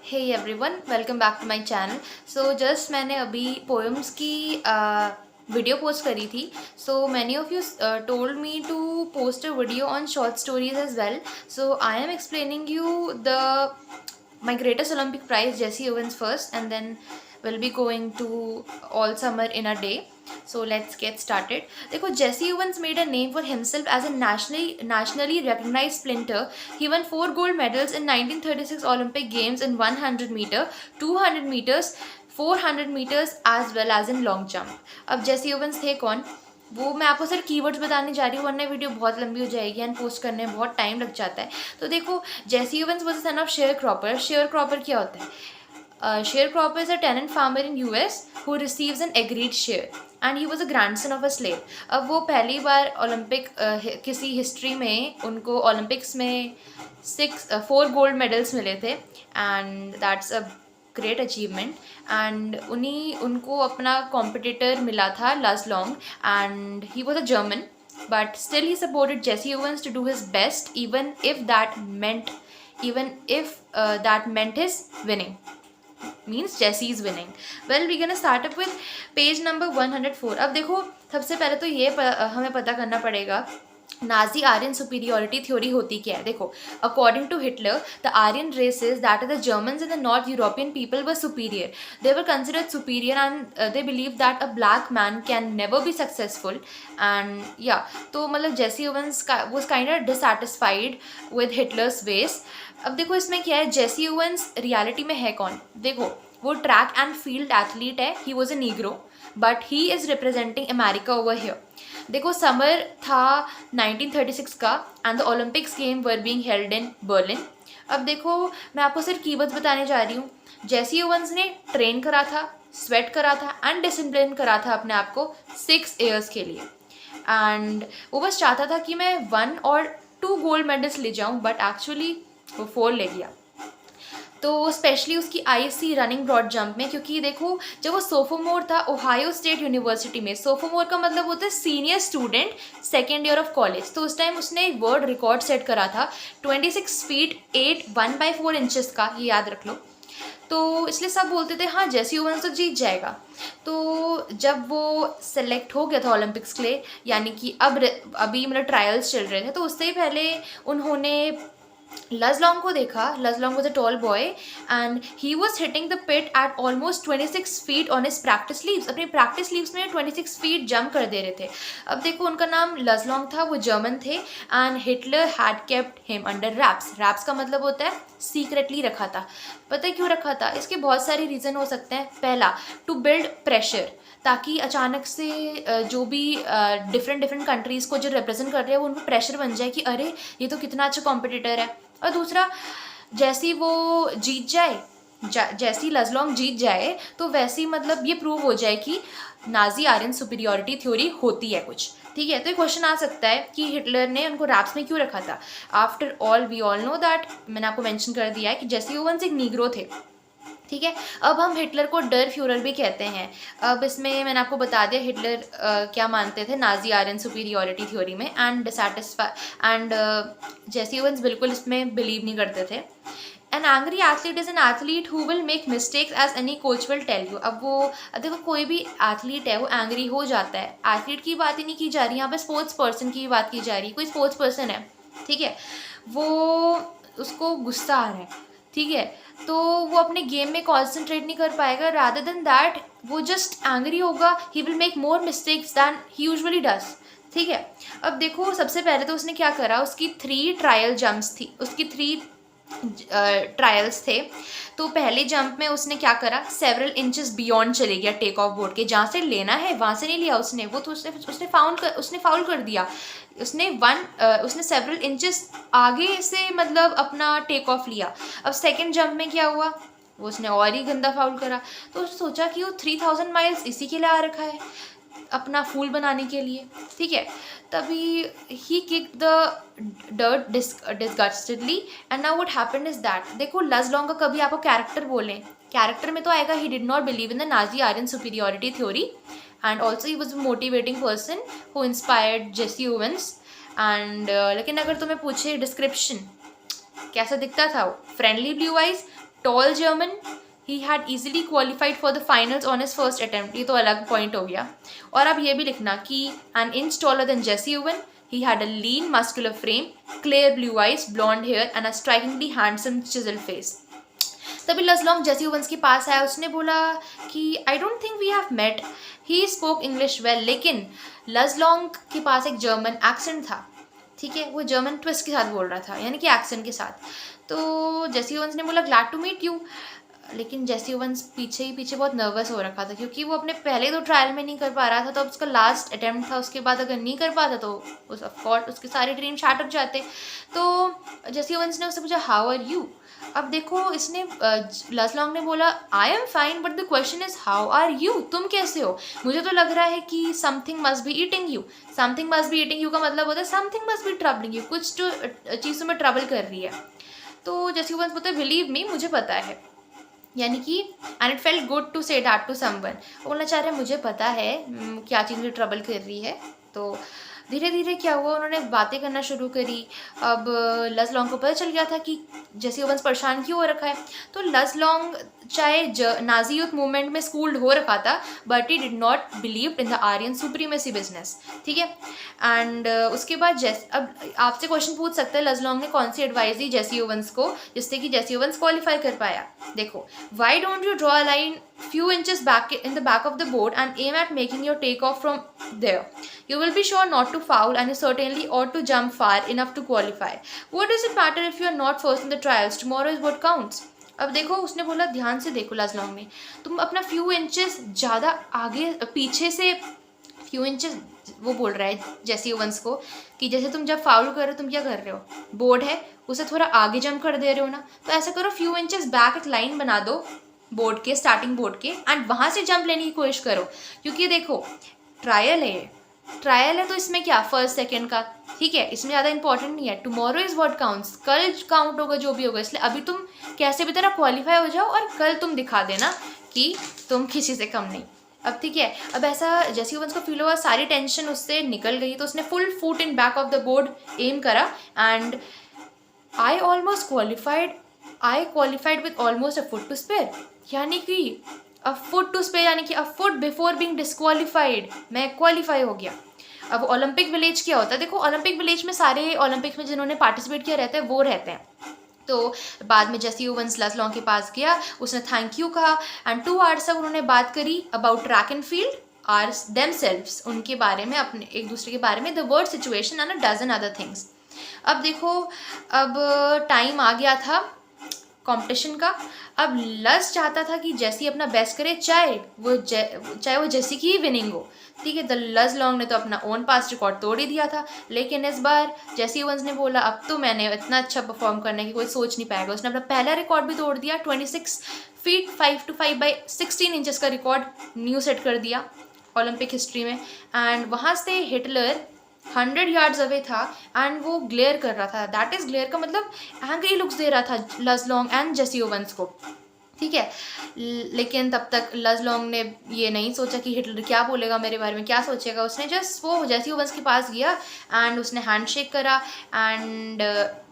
Hey everyone, welcome back to my channel. So just मैंने अभी poems की video post करी थी। So many of you told me to post a video on short stories as well. So I am explaining you the my greatest Olympic prize, Jesse Owens first, and then we'll be going to all summer in a day. So let's get started. देखो, Jesse Owens made a name for himself as a nationally recognized sprinter. He won 4 gold medals in 1936 Olympic Games in 100 meter, 200 meters, 400 meters as well as in long jump. अब Jesse Owens थे कौन? वो मैं आपको सिर्फ keywords बताने जा रही हूँ, वरना वीडियो बहुत लंबी हो जाएगी एंड पोस्ट करने में बहुत टाइम लग जाता है। तो देखो, Jesse Owens was the son of share cropper. Share cropper क्या होता है? Share cropper is a tenant farmer in US who receives an agreed share and he was a grandson of a slave. अब वो पहली बार Olympic किसी history में उनको Olympics में 4 गोल्ड मेडल्स मिले थे and that's a great achievement. And उनको अपना कॉम्पिटिटर मिला था लस long and he was a German, but still he supported Jesse Owens to do his best, even if that meant his winning. Means Jesse is winning. Well, we're gonna start up with page number 104. अब देखो, सबसे पहले तो ये हमें पता करना पड़ेगा नाजी आर्यन सुपीरियोरिटी थ्योरी होती क्या है। देखो, according to Hitler, the Aryan races that is the Germans and the north European people were superior. They were considered superior and they believe that a black man can never be successful and या तो मतलब Jesse Owens was kind of dissatisfied with Hitler's ways. अब देखो, इसमें क्या है, जेसी Owens reality में है कौन? देखो, वो ट्रैक एंड फील्ड एथलीट है। ही was a Negro but he is representing America over here. देखो, समर था 1936 का and the Olympics game were being held in Berlin. अब देखो, मैं आपको सिर्फ कीवर्ड्स बताने जा रही हूँ। जेसी ओवंस ने ट्रेन करा था, स्वेट करा था एंड डिसिप्लिन करा था अपने आप को 6 ईयर्स के लिए एंड वो बस चाहता था कि मैं 1 और 2 गोल्ड मेडल्स ले जाऊँ, बट एक्चुअली वो 4 ले गया। तो स्पेशली उसकी आईसी रनिंग ब्रॉड जंप में, क्योंकि देखो, जब वो सोफोमोर था ओहायो स्टेट यूनिवर्सिटी में, सोफोमोर का मतलब होता है senior student, second year of college, तो उस टाइम उसने एक वर्ल्ड रिकॉर्ड सेट करा था 26 फीट 8 1/4 इंचेस का, ये याद रख लो। तो इसलिए सब बोलते थे हाँ जेसी ओवंस तो जीत जाएगा। तो जब वो सेलेक्ट हो गया था ओलंपिक्स के लिए, यानी कि अभी मतलब ट्रायल्स चल रहे थे, तो उससे ही पहले उन्होंने लजलोंग को देखा। लजलोंग was a tall boy and he was hitting the pit at almost 26 feet on his practice leaves. अपनी practice leaves में 26 feet jump कर दे रहे थे। अब देखो, उनका नाम लजलोंग था, वो जर्मन थे and Hitler had kept him under wraps. wraps का मतलब होता है सीक्रेटली रखा था। पता है क्यों रखा था? इसके बहुत सारे रीज़न हो सकते हैं। पहला, टू बिल्ड प्रेशर, ताकि अचानक से जो भी डिफरेंट कंट्रीज़ को जो रिप्रेजेंट कर रहे हैं वो उन पर प्रेशर बन जाए कि अरे ये तो कितना अच्छा कॉम्पिटिटर है। और दूसरा, जैसी वो जीत जाए, जैसी लजलोंग जीत जाए, तो वैसी मतलब ये प्रूव हो जाए कि नाजी आर्यन सुपीरियोरिटी थ्योरी होती है कुछ। ठीक है, तो ये क्वेश्चन आ सकता है कि हिटलर ने उनको रैप्स में क्यों रखा था। After all we all know that, मैंने आपको मेंशन कर दिया है कि जेसी ओवंस एक नीग्रो थे। ठीक है, अब हम हिटलर को डर फ्यूरर भी कहते हैं। अब इसमें मैंने आपको बता दिया हिटलर क्या मानते थे नाजी आर्यन सुपीरियोरिटी थ्योरी में and dissatisfy and Jesse Owens बिल्कुल इसमें बिलीव नहीं करते थे। An angry athlete is an athlete who will make mistakes as any coach will tell you. अब देखो, कोई भी एथलीट है वो एंग्री हो जाता है। एथलीट की बात ही नहीं की जा रही यहाँ पे, स्पोर्ट्स पर्सन की बात की जा रही है। कोई स्पोर्ट्स पर्सन है, ठीक है, वो उसको गुस्सा आ रहा है, ठीक है, तो वो अपने गेम में कॉन्सेंट्रेट नहीं कर पाएगा। रादर देन दैट वो जस्ट एंग्री होगा, he will make more mistakes than he usually does. ठीक है, अब देखो, सबसे पहले तो उसने क्या करा, उसकी 3 ट्रायल जंप्स थी, उसकी 3 ट्रायल्स थे। तो पहले जंप में उसने क्या करा, सेवरल इंचेस बियॉन्ड चले गया टेक ऑफ बोर्ड के, जहाँ से लेना है वहाँ से नहीं लिया उसने, वो तो उसने फाउल कर दिया। उसने सेवरल इंचेस आगे से मतलब अपना टेक ऑफ लिया। अब सेकंड जंप में क्या हुआ, वो उसने और ही गंदा फाउल करा। तो उसने सोचा कि वो 3000 माइल्स इसी के लिए आ रखा है, अपना फूल बनाने के लिए। ठीक है, तभी ही kick the dirt disgustedly and now what happened is that, देखो, लजलोंग का कभी आपको कैरेक्टर बोलें, कैरेक्टर में तो आएगा ही did not believe in the Nazi Aryan superiority theory and also he was a motivating person who inspired Jesse Owens लेकिन अगर तुम्हें पूछे डिस्क्रिप्शन कैसा दिखता था वो, friendly blue eyes, tall German, he had easily qualified for the finals on his first attempt. ये तो अलग पॉइंट हो गया. और अब ये भी लिखना कि an inch taller than Jesse Owen, he had a lean muscular frame, clear blue eyes, blonde hair and a strikingly handsome chiseled face. तभी लजलोंग जेसी ओवंस के पास आया. उसने बोला कि I don't think we have met. He spoke English well. लेकिन Luz Long के पास एक German accent था, ठीक है, वो जर्मन ट्विस्ट के साथ बोल रहा था, यानी कि एक्सेंट के साथ. तो जेसी ओवंस ने बोला ग्लैड टू मीट यू. लेकिन जेसी ओवंस पीछे बहुत नर्वस हो रखा था, क्योंकि वो अपने पहले तो ट्रायल में नहीं कर पा रहा था, तो अब उसका लास्ट अटेम्प्ट था. उसके बाद अगर नहीं कर पाता तो ऑफकोर्स उसके सारे ड्रीम शैटर जाते. तो जेसी ओवंस ने उससे पूछा हाउ आर यू. अब देखो इसने लजलोंग ने बोला I am fine but the question is how are you, तुम कैसे हो. मुझे तो लग रहा है कि something must be eating you. Something must be eating you का मतलब होता है something must be troubling you, कुछ जो चीज़ तुम्हें ट्रबल कर रही है. तो जेसी ओवंस बोलते बिलीव मी, मुझे पता है, यानी कि and it felt good to say that to someone. बोलना चाह रहे हैं मुझे पता है क्या चीज़ मुझे ट्रबल कर रही है. तो धीरे धीरे क्या हुआ, उन्होंने बातें करना शुरू करी. अब लजलोंग को पता चल गया था कि जेसी ओवंस परेशान क्यों हो रखा है. तो लजलोंग चाहे नाजी यूथ मूवमेंट में स्कूल्ड हो रखा था, but he did not believe in the Aryan supremacy business, ठीक है. एंड उसके बाद अब आपसे क्वेश्चन पूछ सकते हैं लजलोंग ने कौन सी एडवाइस दी जेसी ओवंस को जिससे कि जेसी ओवंस क्वालिफाई कर पाया. देखो, why don't you draw a line few inches back in the back of the board and aim at making your takeoff from there. You will be sure not to foul and you certainly ought to jump far enough to qualify. What does it matter if you are not first in the trials? Tomorrow is what counts. अब देखो उसने बोला ध्यान से देखो लजलोंग ने, तुम अपना few inches ज़्यादा आगे पीछे से few inches, वो बोल रहा है जेसी ओवंस को कि जैसे तुम जब फाउल कर रहे हो तुम क्या कर रहे हो, बोर्ड है उसे थोड़ा आगे जंप कर दे रहे हो ना, तो ऐसा करो few inches बैक एक लाइन बना दो बोर्ड के, स्टार्टिंग बोर्ड के, एंड वहाँ से जंप लेने की कोशिश करो. क्योंकि देखो ट्रायल है तो इसमें क्या फर्स्ट सेकंड का, ठीक है, इसमें ज़्यादा इंपॉर्टेंट नहीं है. टुमारो इज़ व्हाट काउंट्स, कल काउंट होगा जो भी होगा. इसलिए अभी तुम कैसे भी तरह क्वालिफाई हो जाओ और कल तुम दिखा देना कि तुम किसी से कम नहीं. अब ठीक है, अब ऐसा जेसी ओवंस को फील हुआ, सारी टेंशन उससे निकल गई, तो उसने full foot in back of the board aim करा and I almost qualified. I qualified with almost a foot to spare, यानी कि अ फुट टू स्पेयर, यानी कि a foot before being disqualified मैं क्वालिफाई हो गया. अब ओलंपिक विलेज क्या होता है, देखो ओलंपिक विलेज में सारे ओलंपिक्स में जिन्होंने पार्टिसिपेट किया रहता है वो रहते हैं. तो बाद में जेसी ओवंस लजलोंग के पास गया, उसने थैंक यू कहा एंड 2 आवर्स तक उन्होंने बात करी about track and field or themselves, उनके बारे में, अपने एक दूसरे के बारे में, the world situation and a dozen other things. अब देखो अब टाइम आ गया था कंपटीशन का. अब लज चाहता था कि जेसी अपना बेस्ट करे, चाहे वो जेसी की ही विनिंग हो, ठीक है. द लजलोंग ने तो अपना ओन पास्ट रिकॉर्ड तोड़ ही दिया था, लेकिन इस बार जेसी ओवंस ने बोला अब तो मैंने इतना अच्छा परफॉर्म करने की कोई सोच नहीं पाएगा. उसने अपना पहला रिकॉर्ड भी तोड़ दिया, 26 फीट 5 to 5 by 16 इंचेस का रिकॉर्ड न्यू सेट कर दिया ओलंपिक हिस्ट्री में. एंड वहाँ से हिटलर 100 yards अवे था एंड वो ग्लेयर कर रहा था. दैट इज़ ग्लेयर का मतलब एंग्री लुक्स दे रहा था लजलोंग एंड जेसी ओवंस को, ठीक है. लेकिन तब तक लजलोंग ने ये नहीं सोचा कि हिटलर क्या बोलेगा मेरे बारे में, क्या सोचेगा. उसने जस्ट वो जेसी ओवंस के पास गया एंड उसने हैंडशेक करा and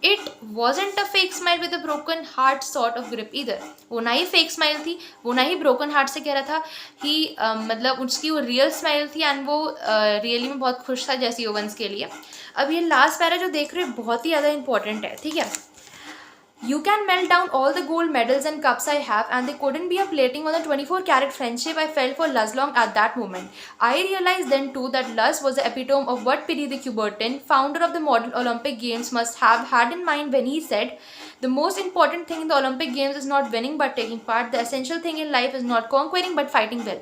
it wasn't a fake smile with a broken heart sort of grip इधर. वो ना ही फेक स्माइल थी, वो ना ही ब्रोकन हार्ट से कह रहा था कि मतलब उसकी वो रियल स्माइल थी एंड वो रियली में बहुत खुश था जेसी ओवंस के लिए. अब ये लास्ट पैरा जो देख रहे हो बहुत ही ज़्यादा इंपॉर्टेंट है, ठीक है. You can melt down all the gold medals and cups I have and they couldn't be a plating on the 24-carat friendship I felt for Luzlong at that moment. I realized then too that Luz was the epitome of what Piri de Coubertin, founder of the modern Olympic Games, must have had in mind when he said, the most important thing in the Olympic Games is not winning but taking part. The essential thing in life is not conquering but fighting well.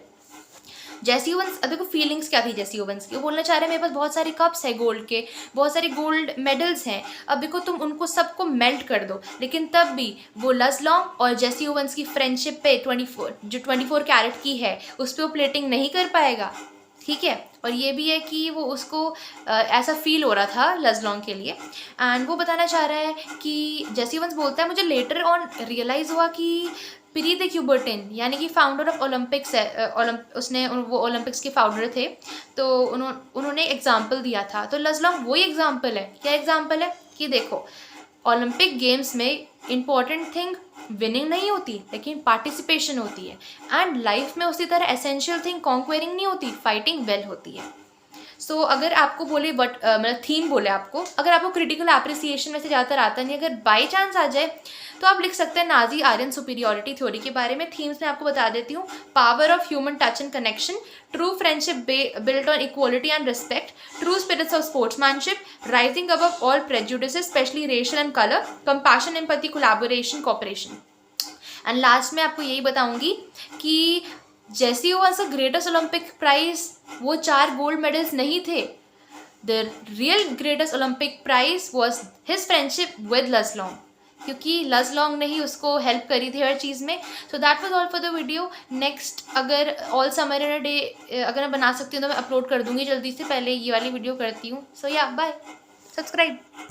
Jesse Owens, देखो feelings क्या थी जेसी Owens की, वो बोलना चाह रहे हैं मेरे पास बहुत सारे कप्स हैं गोल्ड के, बहुत सारे गोल्ड मेडल्स हैं, अब देखो तुम उनको सबको मेल्ट कर दो. लेकिन तब भी वो लजलोंग और जेसी ओवंस की फ्रेंडशिप पे 24 कैरेट की है उस पर वो प्लेटिंग नहीं कर पाएगा, ठीक है. और ये भी है कि वो उसको ऐसा फील हो रहा था लजलोंग के लिए एंड वो बताना चाह रहा है कि जेसी ओवंस बोलता है मुझे लेटर ऑन रियलाइज़ हुआ कि पिरी de Coubertin यानी कि फाउंडर ऑफ ओलंपिक्स है, उसने वो ओलंपिक्स के फाउंडर थे, तो उन्होंने एग्जाम्पल दिया था. तो लजलोंग वही एग्जाम्पल है. क्या एग्जाम्पल है कि देखो ओलंपिक गेम्स में इम्पॉर्टेंट थिंग विनिंग नहीं होती लेकिन पार्टिसिपेशन होती है। एंड लाइफ में उसी तरह एसेंशियल थिंग कॉन्क्वेरिंग नहीं होती, फाइटिंग वेल होती है। सो अगर आपको बोले बट मतलब थीम बोले आपको, अगर आपको क्रिटिकल एप्रिसिएशन में से ज़्यादातर आता नहीं, अगर बाई चांस आ जाए तो आप लिख सकते हैं नाजी आर्यन सुपीरियोरिटी थ्योरी के बारे में। थीम्स में आपको बता देती हूँ, power of human touch and connection, true friendship built on equality and respect, true spirits of sportsmanship, rising above all prejudices especially racial and colour, compassion, empathy, collaboration, cooperation. And last में आपको यही बताऊंगी कि Jesse was the greatest Olympic prize, वो 4 gold medals नहीं थे। The real greatest Olympic prize was his friendship with Luz Long, क्योंकि Luz Long ने ही उसको हेल्प करी थी हर चीज़ में। So that was all for the video. Next अगर all summer in a day अगर मैं बना सकती हूँ तो मैं अपलोड कर दूंगी जल्दी से, पहले ये वाली वीडियो करती हूँ। सो या बाय, सब्सक्राइब।